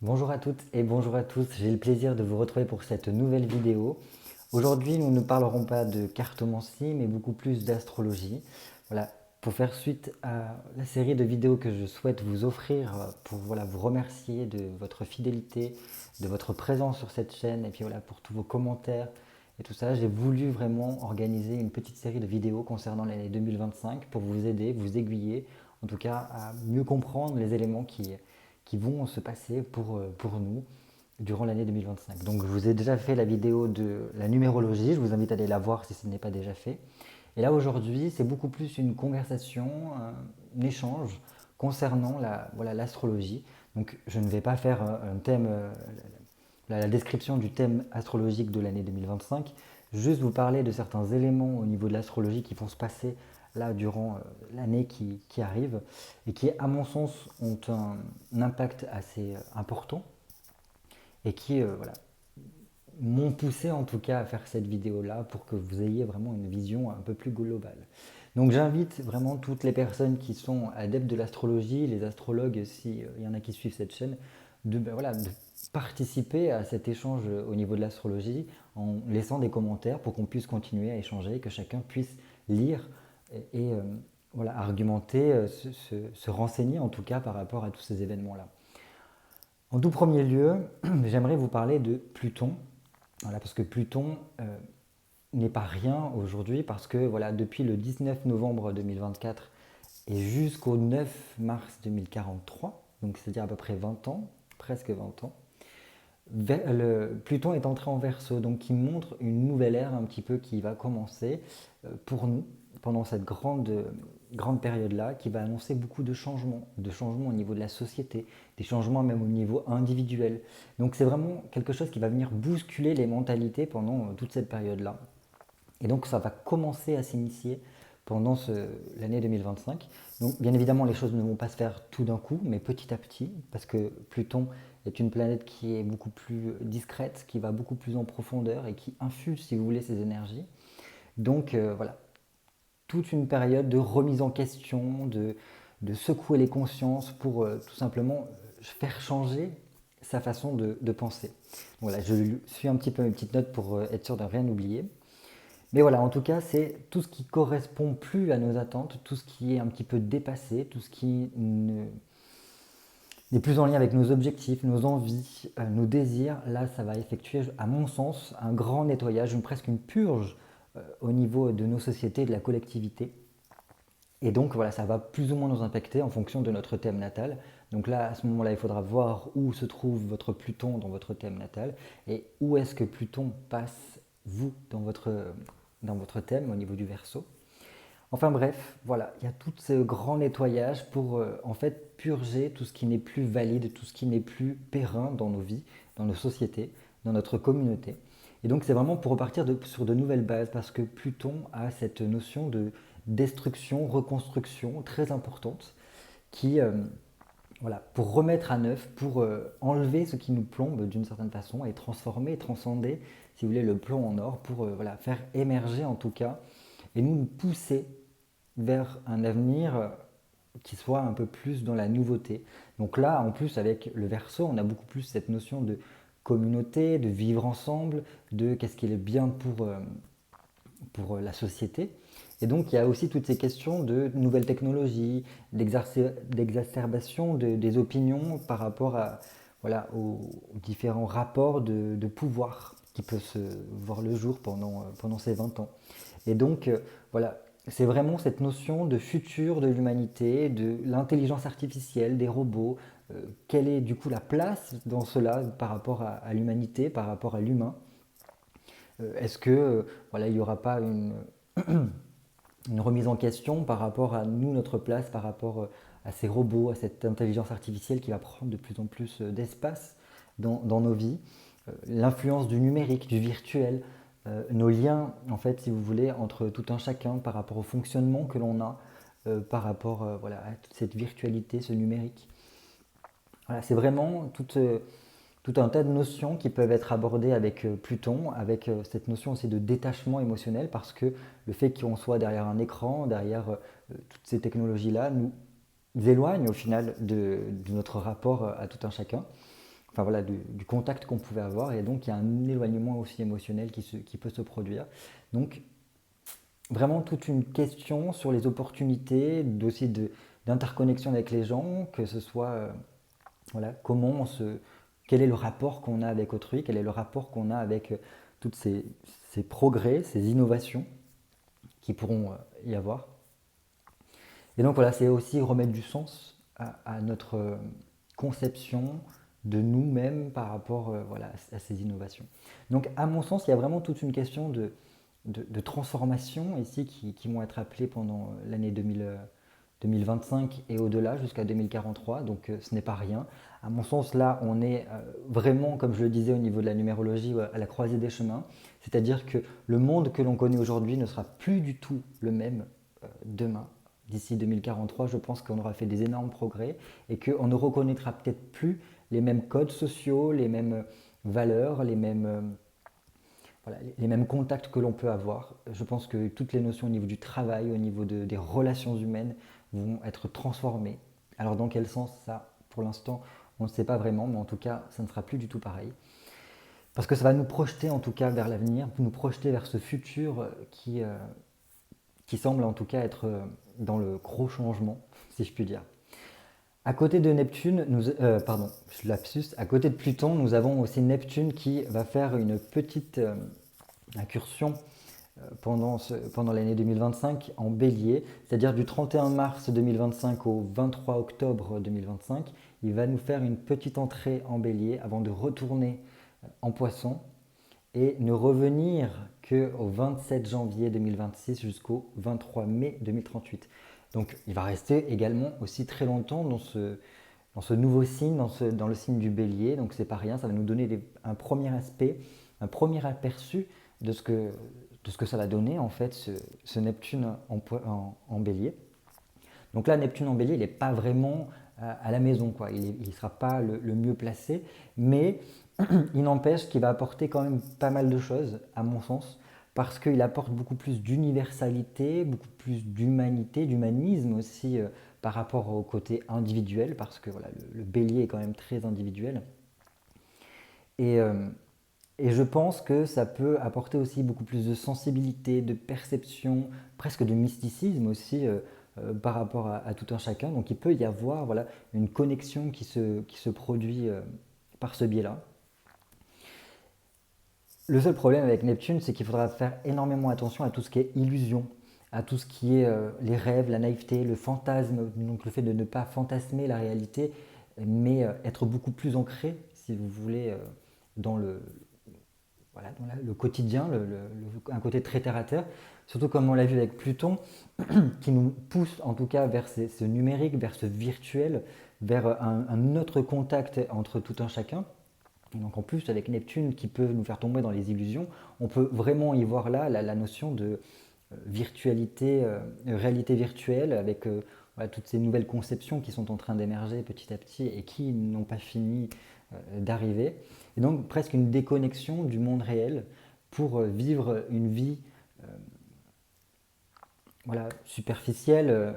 Bonjour à toutes et bonjour à tous, j'ai le plaisir de vous retrouver pour cette nouvelle vidéo. Aujourd'hui, nous ne parlerons pas de cartomancie, mais beaucoup plus d'astrologie. Voilà, pour faire suite à la série de vidéos que je souhaite vous offrir, pour vous remercier de votre fidélité, de votre présence sur cette chaîne, et puis voilà, pour tous vos commentaires et tout ça, j'ai voulu vraiment organiser une petite série de vidéos concernant l'année 2025 pour vous aider, vous aiguiller, en tout cas à mieux comprendre les éléments qui vont se passer pour nous durant l'année 2025. Donc je vous ai déjà fait la vidéo de la numérologie, je vous invite à aller la voir si ce n'est pas déjà fait. Et là aujourd'hui, c'est beaucoup plus une conversation, un échange concernant l'astrologie. Donc je ne vais pas faire un thème, la description du thème astrologique de l'année 2025, juste vous parler de certains éléments au niveau de l'astrologie qui vont se passer là durant l'année qui arrive et qui, à mon sens, ont un impact assez important et qui m'ont poussé en tout cas à faire cette vidéo-là pour que vous ayez vraiment une vision un peu plus globale. Donc j'invite vraiment toutes les personnes qui sont adeptes de l'astrologie, les astrologues, s'il y en a qui suivent cette chaîne, de participer à cet échange au niveau de l'astrologie en laissant des commentaires pour qu'on puisse continuer à échanger, que chacun puisse lire et argumenter, se renseigner en tout cas par rapport à tous ces événements-là. En tout premier lieu, j'aimerais vous parler de Pluton, voilà, parce que Pluton n'est pas rien aujourd'hui, parce que voilà, depuis le 19 novembre 2024 et jusqu'au 9 mars 2043, donc c'est-à-dire à peu près 20 ans, presque 20 ans, Pluton est entré en Verseau, donc qui montre une nouvelle ère un petit peu qui va commencer pour nous pendant cette grande période-là, qui va annoncer beaucoup de changements au niveau de la société, des changements même au niveau individuel. Donc c'est vraiment quelque chose qui va venir bousculer les mentalités pendant toute cette période-là. Et donc ça va commencer à s'initier pendant l'année 2025. Donc bien évidemment les choses ne vont pas se faire tout d'un coup, mais petit à petit, parce que Pluton est une planète qui est beaucoup plus discrète, qui va beaucoup plus en profondeur et qui infuse, si vous voulez, ses énergies. Donc voilà, toute une période de remise en question, de secouer les consciences pour tout simplement faire changer sa façon de penser. Voilà, je suis un petit peu mes petites notes pour être sûr de rien oublier. Mais voilà, en tout cas, c'est tout ce qui correspond plus à nos attentes, tout ce qui est un petit peu dépassé, tout ce qui n'est plus en lien avec nos objectifs, nos envies, nos désirs. Là, ça va effectuer, à mon sens, un grand nettoyage, presque une purge au niveau de nos sociétés, de la collectivité. Et donc voilà, ça va plus ou moins nous impacter en fonction de notre thème natal. Donc là, à ce moment-là, il faudra voir où se trouve votre Pluton dans votre thème natal et où est-ce que Pluton passe, vous, dans votre thème au niveau du Verseau. Enfin bref, voilà, il y a tout ce grand nettoyage pour en fait purger tout ce qui n'est plus valide, tout ce qui n'est plus périn dans nos vies, dans nos sociétés, dans notre communauté. Et donc c'est vraiment pour repartir sur de nouvelles bases parce que Pluton a cette notion de destruction, reconstruction très importante qui, pour remettre à neuf, pour enlever ce qui nous plombe d'une certaine façon et transformer et transcender, si vous voulez, le plomb en or pour faire émerger en tout cas et nous pousser vers un avenir qui soit un peu plus dans la nouveauté. Donc là, en plus, avec le Verseau, on a beaucoup plus cette notion de communauté, de vivre ensemble, de qu'est-ce qui est bien pour la société. Et donc, il y a aussi toutes ces questions de nouvelles technologies, d'exacerbation des opinions par rapport aux différents rapports de pouvoir qui peuvent se voir le jour pendant ces 20 ans. Et donc, voilà, c'est vraiment cette notion de futur de l'humanité, de l'intelligence artificielle, des robots. Quelle est du coup la place dans cela par rapport à l'humanité, par rapport à l'humain? Est-ce que il n'y aura pas une remise en question par rapport à nous, notre place, par rapport à ces robots, à cette intelligence artificielle qui va prendre de plus en plus d'espace dans nos vies? L'influence du numérique, du virtuel, nos liens, en fait, si vous voulez, entre tout un chacun par rapport au fonctionnement que l'on a, par rapport à toute cette virtualité, ce numérique. Voilà, c'est vraiment tout un tas de notions qui peuvent être abordées avec Pluton, avec cette notion aussi de détachement émotionnel, parce que le fait qu'on soit derrière un écran, derrière toutes ces technologies-là, nous éloigne au final de notre rapport à tout un chacun. enfin voilà, du contact qu'on pouvait avoir, et donc il y a un éloignement aussi émotionnel qui peut se produire. Donc vraiment toute une question sur les opportunités, aussi d'interconnexion avec les gens, que ce soit voilà, quel est le rapport qu'on a avec autrui, quel est le rapport qu'on a avec tous ces progrès, ces innovations qui pourront y avoir. Et donc voilà, c'est aussi remettre du sens à notre conception de nous-mêmes par rapport voilà, à ces innovations. Donc à mon sens, il y a vraiment toute une question de transformation ici qui vont être appelées pendant l'année 2025 et au-delà jusqu'à 2043, donc ce n'est pas rien. À mon sens, là, on est vraiment, comme je le disais au niveau de la numérologie, à la croisée des chemins, c'est-à-dire que le monde que l'on connaît aujourd'hui ne sera plus du tout le même demain. D'ici 2043, je pense qu'on aura fait des énormes progrès et qu'on ne reconnaîtra peut-être plus les mêmes codes sociaux, les mêmes valeurs, voilà, les mêmes contacts que l'on peut avoir. Je pense que toutes les notions au niveau du travail, au niveau des relations humaines vont être transformées. Alors dans quel sens ça, pour l'instant, on ne sait pas vraiment, mais en tout cas, ça ne sera plus du tout pareil. Parce que ça va nous projeter en tout cas vers l'avenir, nous projeter vers ce futur qui semble en tout cas être dans le gros changement, si je puis dire. À côté de Neptune, pardon, lapsus, à côté de Pluton, nous avons aussi Neptune qui va faire une petite incursion pendant l'année 2025 en bélier, c'est-à-dire du 31 mars 2025 au 23 octobre 2025. Il va nous faire une petite entrée en bélier avant de retourner en poisson et ne revenir qu'au 27 janvier 2026 jusqu'au 23 mai 2038. Donc il va rester également aussi très longtemps dans ce nouveau signe, dans le signe du bélier, donc c'est pas rien, ça va nous donner un premier aspect, un premier aperçu de ce que ça va donner en fait ce Neptune en bélier. Donc là, Neptune en bélier, il n'est pas vraiment à la maison, quoi. Il ne sera pas le mieux placé, mais il n'empêche qu'il va apporter quand même pas mal de choses, à mon sens, parce qu'il apporte beaucoup plus d'universalité, beaucoup plus d'humanité, d'humanisme aussi par rapport au côté individuel, parce que voilà, le bélier est quand même très individuel. Et, et je pense que ça peut apporter aussi beaucoup plus de sensibilité, de perception, presque de mysticisme aussi par rapport à tout un chacun. Donc il peut y avoir voilà, une connexion qui se produit par ce biais-là. Le seul problème avec Neptune, c'est qu'il faudra faire énormément attention à tout ce qui est illusion, à tout ce qui est les rêves, la naïveté, le fantasme, donc le fait de ne pas fantasmer la réalité, mais être beaucoup plus ancré, si vous voulez, dans voilà, dans le quotidien, un côté très terre à terre, surtout comme on l'a vu avec Pluton, qui nous pousse en tout cas vers ce numérique, vers ce virtuel, vers un autre contact entre tout un chacun. Et donc en plus avec Neptune qui peut nous faire tomber dans les illusions, on peut vraiment y voir là la notion de virtualité, réalité virtuelle avec voilà, toutes ces nouvelles conceptions qui sont en train d'émerger petit à petit et qui n'ont pas fini d'arriver. Et donc presque une déconnexion du monde réel pour vivre une vie voilà, superficielle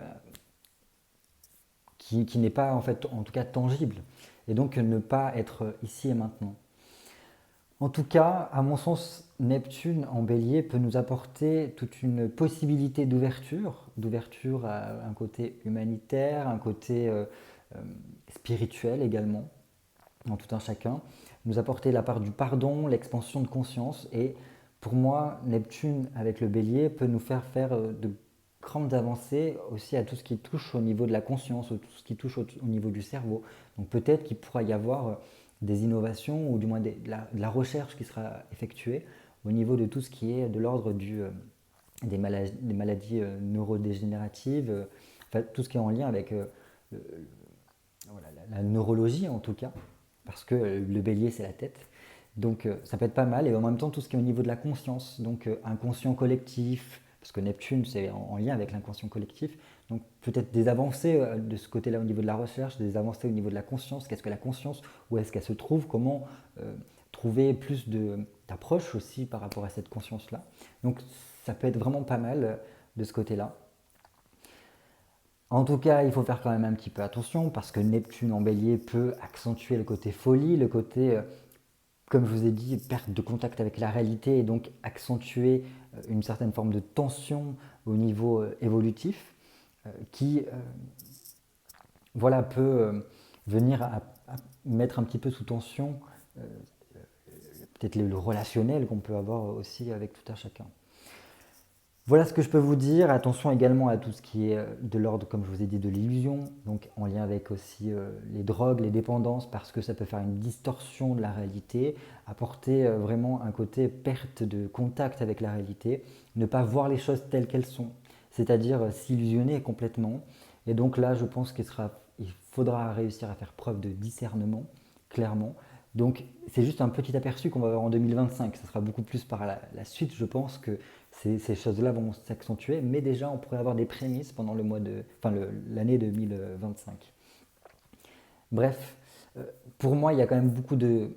qui n'est pas en fait en tout cas tangible et donc ne pas être ici et maintenant. En tout cas, à mon sens, Neptune en bélier peut nous apporter toute une possibilité d'ouverture à un côté humanitaire, un côté spirituel également, dans tout un chacun, nous apporter la part du pardon, l'expansion de conscience. Et pour moi, Neptune avec le bélier peut nous faire de grandes avancées aussi à tout ce qui touche au niveau de la conscience, tout ce qui touche au niveau du cerveau. Donc peut-être qu'il pourra y avoir des innovations ou du moins de la recherche qui sera effectuée au niveau de tout ce qui est de l'ordre des maladies neurodégénératives, enfin, tout ce qui est en lien avec voilà, la neurologie en tout cas, parce que le bélier c'est la tête. Donc ça peut être pas mal, et en même temps tout ce qui est au niveau de la conscience, donc inconscient collectif, parce que Neptune c'est en lien avec l'inconscient collectif, donc peut-être des avancées de ce côté-là au niveau de la recherche, des avancées au niveau de la conscience, qu'est-ce que la conscience, où est-ce qu'elle se trouve, comment trouver plus d'approche aussi par rapport à cette conscience-là. Donc ça peut être vraiment pas mal de ce côté-là. En tout cas, il faut faire quand même un petit peu attention parce que Neptune en bélier peut accentuer le côté folie, le côté, comme je vous ai dit, perte de contact avec la réalité et donc accentuer une certaine forme de tension au niveau évolutif qui voilà, peut venir à mettre un petit peu sous tension peut-être le relationnel qu'on peut avoir aussi avec tout un chacun. Voilà ce que je peux vous dire. Attention également à tout ce qui est de l'ordre, comme je vous ai dit, de l'illusion, donc en lien avec aussi les drogues, les dépendances, parce que ça peut faire une distorsion de la réalité, apporter vraiment un côté perte de contact avec la réalité, ne pas voir les choses telles qu'elles sont, c'est-à-dire s'illusionner complètement. Et donc là, je pense il faudra réussir à faire preuve de discernement, clairement. Donc c'est juste un petit aperçu qu'on va avoir en 2025. Ça sera beaucoup plus par la suite, je pense, que ces choses-là vont s'accentuer, mais déjà on pourrait avoir des prémices pendant l'année 2025. Bref, pour moi, il y a quand même beaucoup de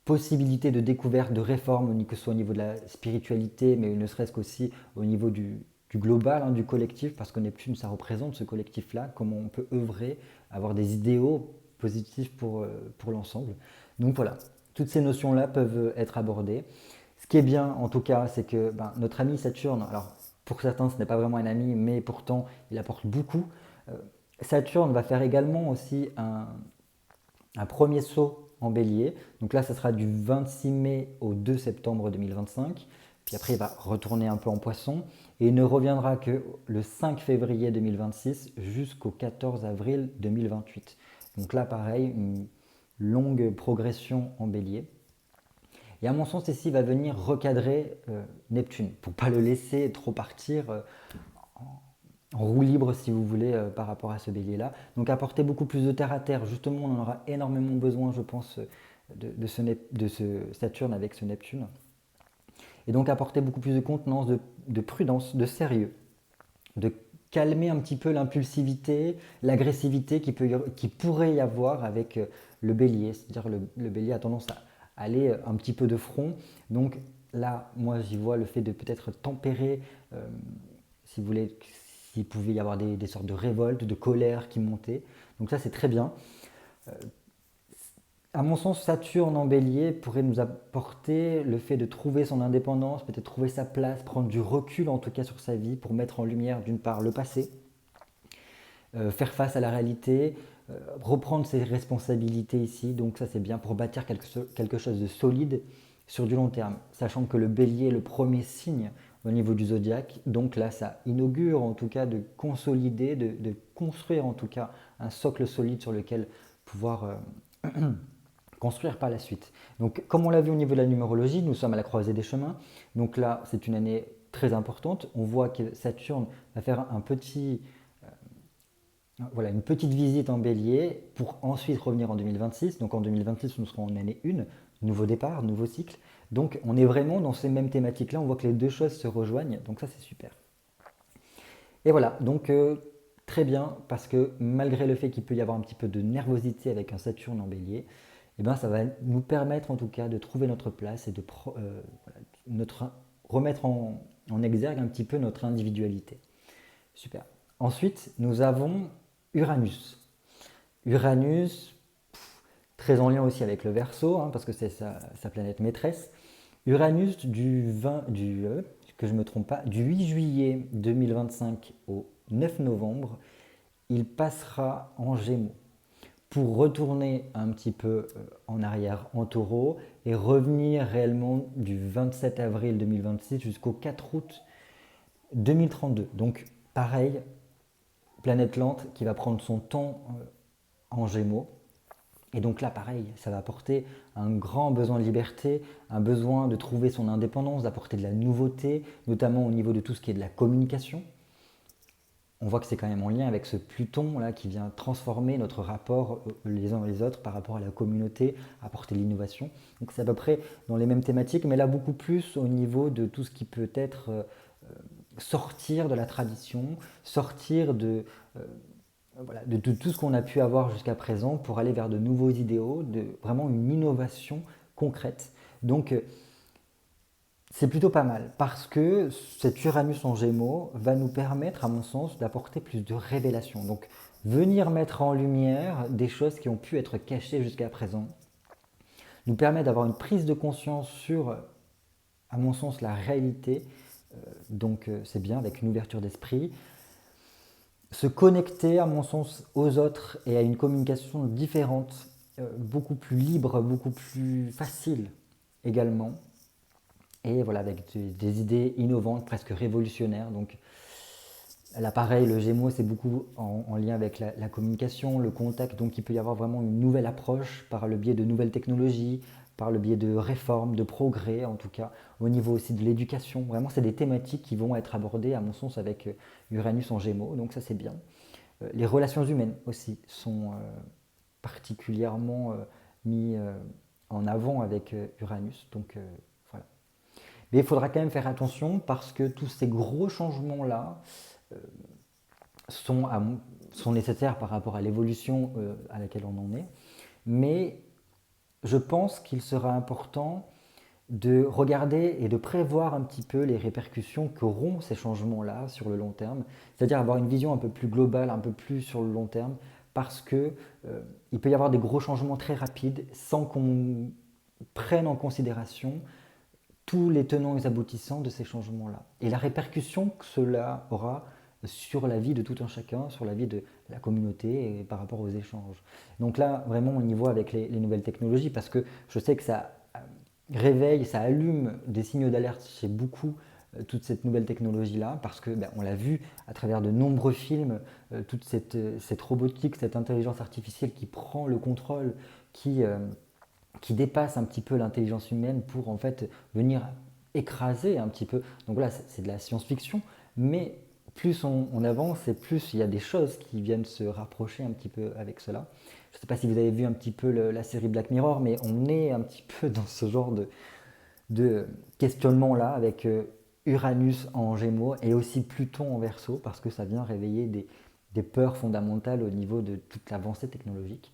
possibilités de découverte, de réforme, que ce soit au niveau de la spiritualité, mais ne serait-ce qu'aussi au niveau du global, hein, du collectif, parce que Neptune, ça représente ce collectif-là, comment on peut œuvrer, avoir des idéaux positifs pour l'ensemble. Donc voilà, toutes ces notions-là peuvent être abordées. Ce qui est bien, en tout cas, c'est que notre ami Saturne, alors pour certains, ce n'est pas vraiment un ami, mais pourtant, il apporte beaucoup. Euh, Saturne va faire également aussi un premier saut en bélier. Donc là, ça sera du 26 mai au 2 septembre 2025. Puis après, il va retourner un peu en poisson et il ne reviendra que le 5 février 2026 jusqu'au 14 avril 2028. Donc là, pareil, une longue progression en bélier. Et à mon sens, ici, il va venir recadrer Neptune pour ne pas le laisser trop partir en roue libre, si vous voulez, par rapport à ce bélier-là. Donc apporter beaucoup plus de terre à terre. Justement, on en aura énormément besoin, je pense, de ce Saturne avec ce Neptune. Et donc apporter beaucoup plus de contenance, de prudence, de sérieux, de calmer un petit peu l'impulsivité, l'agressivité qui pourrait y avoir avec le bélier. C'est-à-dire le bélier a tendance à aller un petit peu de front. Donc là, moi, j'y vois le fait de peut-être tempérer, si vous voulez, s'il pouvait y avoir des sortes de révoltes, de colère qui montaient. Donc ça, c'est très bien. À mon sens, Saturne en bélier pourrait nous apporter le fait de trouver son indépendance, peut-être trouver sa place, prendre du recul en tout cas sur sa vie pour mettre en lumière d'une part le passé, faire face à la réalité, reprendre ses responsabilités ici. Donc ça c'est bien pour bâtir quelque chose de solide sur du long terme, sachant que le bélier est le premier signe au niveau du zodiaque. Donc là ça inaugure en tout cas de consolider, de construire en tout cas un socle solide sur lequel pouvoir construire par la suite. Donc, comme on l'a vu au niveau de la numérologie, nous sommes à la croisée des chemins. Donc là, c'est une année très importante. On voit que Saturne va faire voilà, une petite visite en bélier pour ensuite revenir en 2026. Donc en 2026, nous serons en année 1, nouveau départ, nouveau cycle. Donc on est vraiment dans ces mêmes thématiques-là. On voit que les deux choses se rejoignent. Donc ça, c'est super. Et voilà, donc très bien, parce que malgré le fait qu'il peut y avoir un petit peu de nervosité avec un Saturne en bélier, eh ben, ça va nous permettre en tout cas de trouver notre place et de remettre en exergue un petit peu notre individualité. Super. Ensuite, nous avons Uranus. Uranus, très en lien aussi avec le Verseau, hein, parce que c'est sa planète maîtresse. Uranus que je me trompe pas, du 8 juillet 2025 au 9 novembre, il passera en Gémeaux pour retourner un petit peu en arrière en Taureau et revenir réellement du 27 avril 2026 jusqu'au 4 août 2032. Donc pareil, planète lente qui va prendre son temps en Gémeaux. Et donc là, pareil, ça va apporter un grand besoin de liberté, un besoin de trouver son indépendance, d'apporter de la nouveauté, notamment au niveau de tout ce qui est de la communication. On voit que c'est quand même en lien avec ce Pluton là qui vient transformer notre rapport les uns et les autres par rapport à la communauté, apporter l'innovation. Donc c'est à peu près dans les mêmes thématiques, mais là beaucoup plus au niveau de tout ce qui peut être sortir de la tradition, sortir voilà, de tout ce qu'on a pu avoir jusqu'à présent pour aller vers de nouveaux idéaux, de vraiment une innovation concrète. Donc C'est plutôt pas mal parce que cet Uranus en Gémeaux va nous permettre, à mon sens, d'apporter plus de révélations. Donc, venir mettre en lumière des choses qui ont pu être cachées jusqu'à présent, nous permet d'avoir une prise de conscience sur, à mon sens, la réalité. Donc, c'est bien avec une ouverture d'esprit. Se connecter, à mon sens, aux autres et à une communication différente, beaucoup plus libre, beaucoup plus facile également. Et voilà, avec des idées innovantes, presque révolutionnaires. Donc là, pareil, le Gémeaux, c'est beaucoup en lien avec la communication, le contact. Donc il peut y avoir vraiment une nouvelle approche par le biais de nouvelles technologies, par le biais de réformes, de progrès, en tout cas, au niveau aussi de l'éducation. Vraiment, c'est des thématiques qui vont être abordées, à mon sens, avec Uranus en Gémeaux. Donc ça, c'est bien. Les relations humaines aussi sont particulièrement mis en avant avec Uranus. Donc voilà. Mais il faudra quand même faire attention parce que tous ces gros changements-là sont, sont nécessaires par rapport à l'évolution à laquelle on en est. Mais je pense qu'il sera important de regarder et de prévoir un petit peu les répercussions qu'auront ces changements-là sur le long terme, c'est-à-dire avoir une vision un peu plus globale, un peu plus sur le long terme, parce que il peut y avoir des gros changements très rapides sans qu'on prenne en considération tous les tenants et aboutissants de ces changements-là. Et la répercussion que cela aura sur la vie de tout un chacun, sur la vie de la communauté et par rapport aux échanges. Donc là, vraiment, on y voit avec les nouvelles technologies, parce que je sais que ça réveille, ça allume des signaux d'alerte chez beaucoup, toute cette nouvelle technologie-là, parce que on l'a vu à travers de nombreux films, toute cette robotique, cette intelligence artificielle qui prend le contrôle, qui dépasse un petit peu l'intelligence humaine pour en fait venir écraser un petit peu. Donc voilà, c'est de la science-fiction, mais plus on avance et plus il y a des choses qui viennent se rapprocher un petit peu avec cela. Je ne sais pas si vous avez vu un petit peu la série Black Mirror, mais on est un petit peu dans ce genre de questionnement-là avec Uranus en Gémeaux et aussi Pluton en Verseau, parce que ça vient réveiller des peurs fondamentales au niveau de toute l'avancée technologique.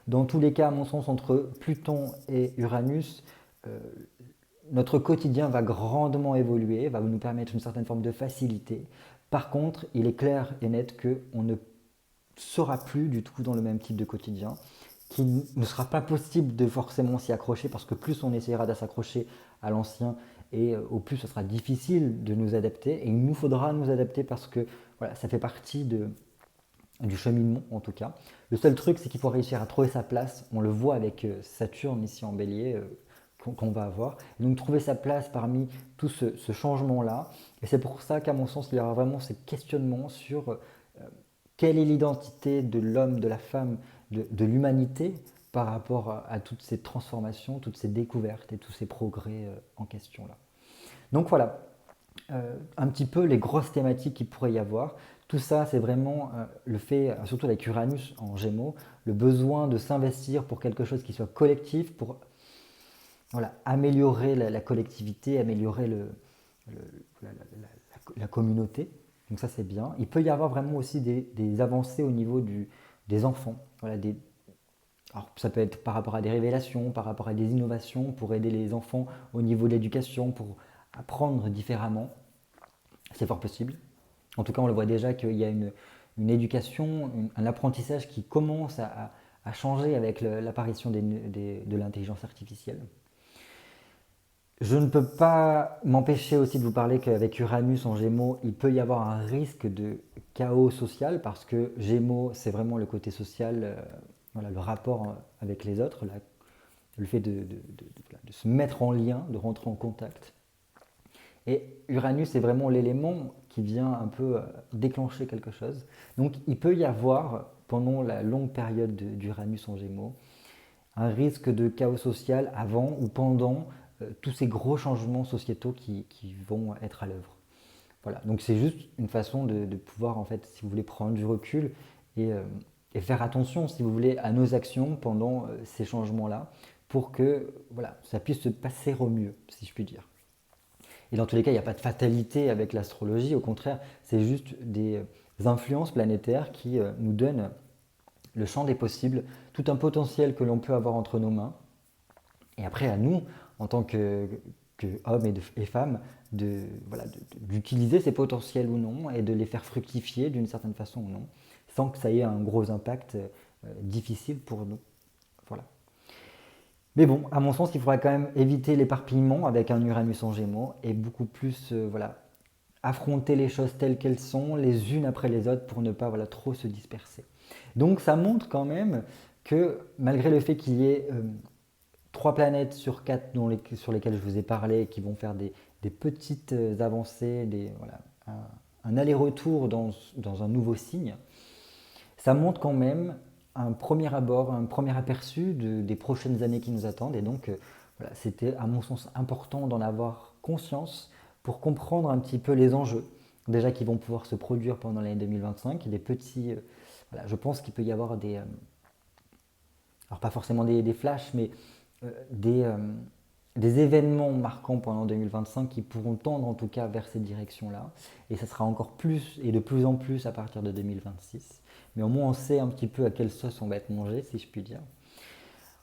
Dans tous les cas, à mon sens, entre Pluton et Uranus, euh, notre quotidien va grandement évoluer, va nous permettre une certaine forme de facilité. Par contre, il est clair et net qu'on ne sera plus du tout dans le même type de quotidien, qu'il ne sera pas possible de forcément s'y accrocher, parce que plus on essaiera de s'accrocher à l'ancien, et au plus ce sera difficile de nous adapter, et il nous faudra nous adapter parce que voilà, ça fait partie du cheminement en tout cas. Le seul truc, c'est qu'il faut réussir à trouver sa place. On le voit avec Saturne ici en bélier qu'on va avoir. Et donc trouver sa place parmi tout ce changement-là. Et c'est pour ça qu'à mon sens, il y aura vraiment ces questionnements sur quelle est l'identité de l'homme, de la femme, de l'humanité par rapport à toutes ces transformations, toutes ces découvertes et tous ces progrès en question là. Donc voilà, un petit peu les grosses thématiques qu'il pourrait y avoir. Tout ça, c'est vraiment le fait, surtout avec Uranus en Gémeaux, le besoin de s'investir pour quelque chose qui soit collectif, pour voilà, améliorer la collectivité, améliorer le- la communauté. Donc ça, c'est bien. Il peut y avoir vraiment aussi des avancées au niveau des enfants. Voilà, alors, ça peut être par rapport à des révélations, par rapport à des innovations pour aider les enfants au niveau de l'éducation, pour apprendre différemment. C'est fort possible. En tout cas, on le voit déjà qu'il y a une éducation, un apprentissage qui commence à changer avec l'apparition de l'intelligence artificielle. Je ne peux pas m'empêcher aussi de vous parler qu'avec Uranus en Gémeaux, il peut y avoir un risque de chaos social, parce que Gémeaux, c'est vraiment le côté social, voilà, le rapport avec les autres, le fait de se mettre en lien, de rentrer en contact. Et Uranus est vraiment l'élément qui vient un peu déclencher quelque chose. Donc il peut y avoir, pendant la longue période d'Uranus en Gémeaux, un risque de chaos social avant ou pendant tous ces gros changements sociétaux qui vont être à l'œuvre. Voilà, donc c'est juste une façon de pouvoir, en fait, si vous voulez, prendre du recul et, et faire attention, si vous voulez, à nos actions pendant ces changements-là, pour que voilà, ça puisse se passer au mieux, si je puis dire. Et dans tous les cas, il n'y a pas de fatalité avec l'astrologie, au contraire, c'est juste des influences planétaires qui nous donnent le champ des possibles, tout un potentiel que l'on peut avoir entre nos mains. Et après, à nous, en tant que hommes et femmes, voilà, d'utiliser ces potentiels ou non et de les faire fructifier d'une certaine façon ou non, sans que ça ait un gros impact difficile pour nous. Voilà. Mais bon, à mon sens, il faudra quand même éviter l'éparpillement avec un Uranus en Gémeaux et beaucoup plus voilà, affronter les choses telles qu'elles sont, les unes après les autres, pour ne pas voilà, trop se disperser. Donc ça montre quand même que malgré le fait qu'il y ait 3 planètes sur 4 sur lesquelles je vous ai parlé, qui vont faire des petites avancées, voilà, un aller-retour dans un nouveau signe, ça montre quand même un premier abord, un premier aperçu des prochaines années qui nous attendent. Et donc, voilà, c'était à mon sens important d'en avoir conscience pour comprendre un petit peu les enjeux, déjà qui vont pouvoir se produire pendant l'année 2025. Des petits, voilà, je pense qu'il peut y avoir alors pas forcément des flashs, mais euh, des, euh, des événements marquants pendant 2025 qui pourront tendre en tout cas vers ces directions-là. Et ça sera encore plus et de plus en plus à partir de 2026. Mais au moins on sait un petit peu à quelle sauce on va être mangé, si je puis dire.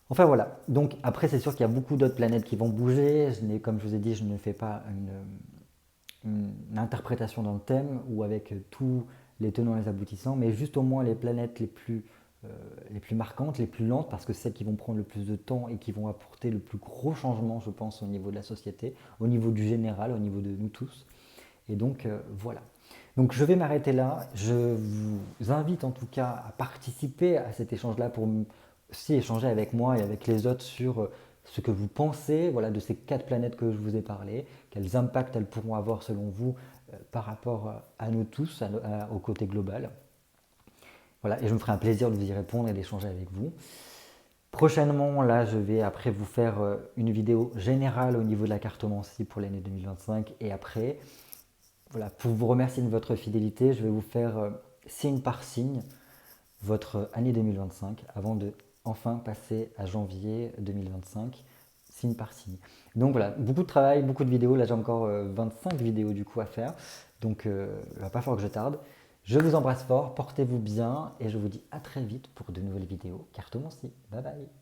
Enfin voilà, donc après c'est sûr qu'il y a beaucoup d'autres planètes qui vont bouger. Comme je vous ai dit, je ne fais pas une interprétation dans le thème ou avec tous les tenants et les aboutissants, mais juste au moins les planètes les plus marquantes, les plus lentes, parce que c'est celles qui vont prendre le plus de temps et qui vont apporter le plus gros changement, je pense, au niveau de la société, au niveau du général, au niveau de nous tous. Et donc voilà. Donc je vais m'arrêter là. Je vous invite en tout cas à participer à cet échange-là pour aussi échanger avec moi et avec les autres sur ce que vous pensez voilà, de ces 4 planètes que je vous ai parlé, quels impacts elles pourront avoir selon vous par rapport à nous tous, au côté global. Voilà, et je me ferai un plaisir de vous y répondre et d'échanger avec vous. Prochainement, là, je vais après vous faire une vidéo générale au niveau de la cartomancie pour l'année 2025 et après. Voilà, pour vous remercier de votre fidélité, je vais vous faire signe par signe votre année 2025 avant de enfin passer à janvier 2025, signe par signe. Donc voilà, beaucoup de travail, beaucoup de vidéos. Là, j'ai encore 25 vidéos du coup à faire. Donc, il va pas falloir que je tarde. Je vous embrasse fort, portez-vous bien et je vous dis à très vite pour de nouvelles vidéos cartomancie. Bye bye.